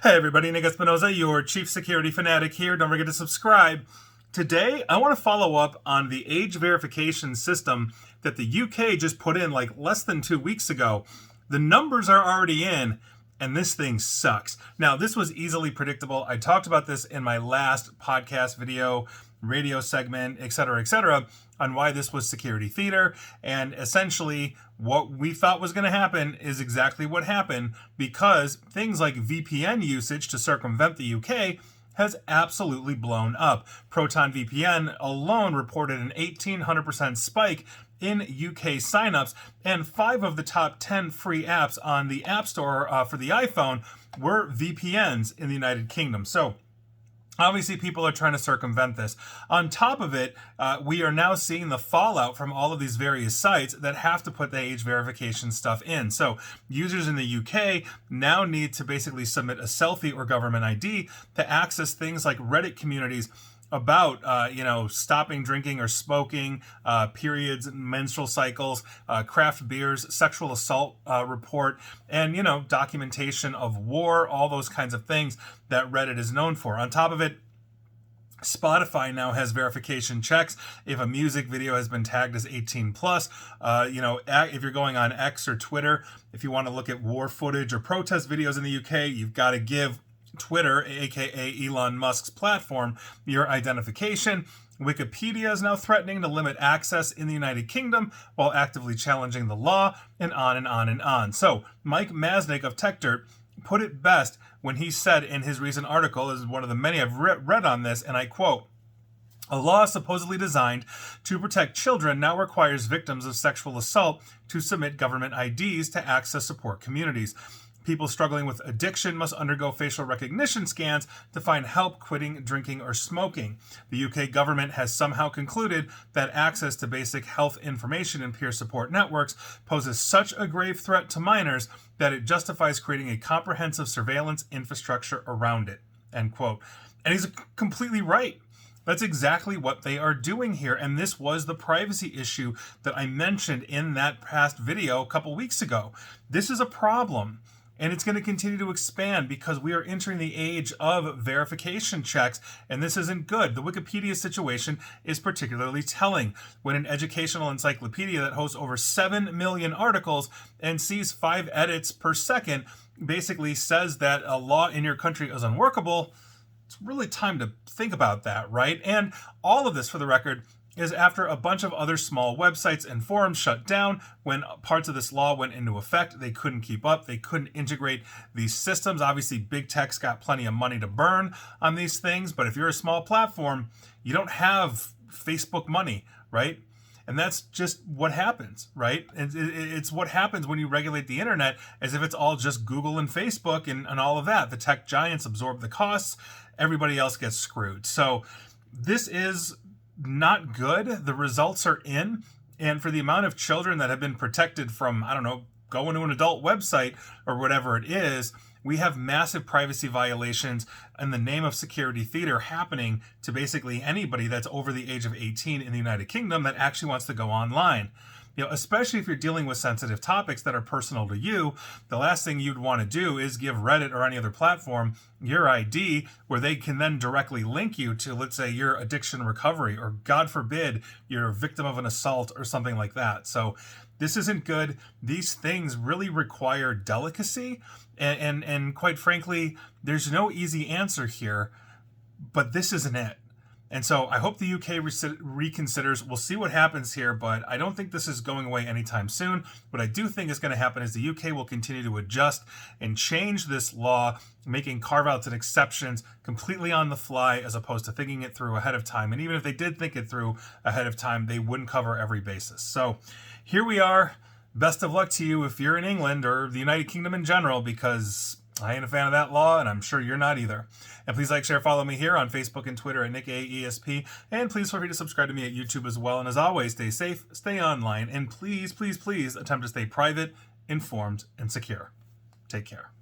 Hey everybody, Nick Espinoza, your chief security fanatic here. Don't forget to subscribe. Today, I want to follow up on the age verification system that the UK just put in like less than 2 weeks ago. The numbers are already in, and this thing sucks. Now, this was easily predictable. I talked about this in my last podcast video, radio segment, etc., on why this was security theater. And essentially, what we thought was going to happen is exactly what happened, because things like VPN usage to circumvent the UK has absolutely blown up. Proton VPN alone reported an 1,800% spike in UK signups, and 5 of the top 10 free apps on the App Store for the iPhone were VPNs in the United Kingdom. So obviously, people are trying to circumvent this. On top of it, we are now seeing the fallout from all of these various sites that have to put the age verification stuff in. So users in the UK now need to basically submit a selfie or government ID to access things like Reddit communities about stopping drinking or smoking, periods, menstrual cycles, craft beers, sexual assault report, and documentation of war, all those kinds of things that Reddit is known for. On top of it, Spotify now has verification checks if a music video has been tagged as 18 plus. If you're going on X or Twitter, if you want to look at war footage or protest videos in the UK, you've got to give Twitter, aka Elon Musk's platform, your identification. Wikipedia is now threatening to limit access in the United Kingdom while actively challenging the law, and on and on and on. So Mike Masnick of TechDirt put it best when he said in his recent article, this is one of the many I've read on this, and I quote, "A law supposedly designed to protect children now requires victims of sexual assault to submit government IDs to access support communities. People struggling with addiction must undergo facial recognition scans to find help quitting drinking or smoking. The UK government has somehow concluded that access to basic health information and peer support networks poses such a grave threat to minors that it justifies creating a comprehensive surveillance infrastructure around it." End quote. And he's completely right. That's exactly what they are doing here. And this was the privacy issue that I mentioned in that past video a couple weeks ago. This is a problem. And it's going to continue to expand because we are entering the age of verification checks, and this isn't good. The Wikipedia situation is particularly telling. When an educational encyclopedia that hosts over 7 million articles and sees 5 edits per second basically says that a law in your country is unworkable, it's really time to think about that, right? And all of this, for the record, is after a bunch of other small websites and forums shut down when parts of this law went into effect. They couldn't keep up. They couldn't integrate these systems. Obviously, big tech's got plenty of money to burn on these things, but if you're a small platform, you don't have Facebook money, right? And that's just what happens, right? It's what happens when you regulate the internet, as if it's all just Google and Facebook and all of that. The tech giants absorb the costs. Everybody else gets screwed. So this is not good. The results are in, and for the amount of children that have been protected from, going to an adult website or whatever it is, we have massive privacy violations in the name of security theater happening to basically anybody that's over the age of 18 in the United Kingdom that actually wants to go online. Especially if you're dealing with sensitive topics that are personal to you, the last thing you'd want to do is give Reddit or any other platform your ID where they can then directly link you to, let's say, your addiction recovery, or God forbid, you're a victim of an assault or something like that. So this isn't good. These things really require delicacy. And quite frankly, there's no easy answer here, but this isn't it. And so I hope the UK reconsiders. We'll see what happens here, but I don't think this is going away anytime soon. What I do think is going to happen is the UK will continue to adjust and change this law, making carve-outs and exceptions completely on the fly as opposed to thinking it through ahead of time. And even if they did think it through ahead of time, they wouldn't cover every basis. So here we are. Best of luck to you if you're in England or the United Kingdom in general, because I ain't a fan of that law, and I'm sure you're not either. And please like, share, follow me here on Facebook and Twitter at NickAESP. And please feel free to subscribe to me at YouTube as well. And as always, stay safe, stay online, and please, please, please attempt to stay private, informed, and secure. Take care.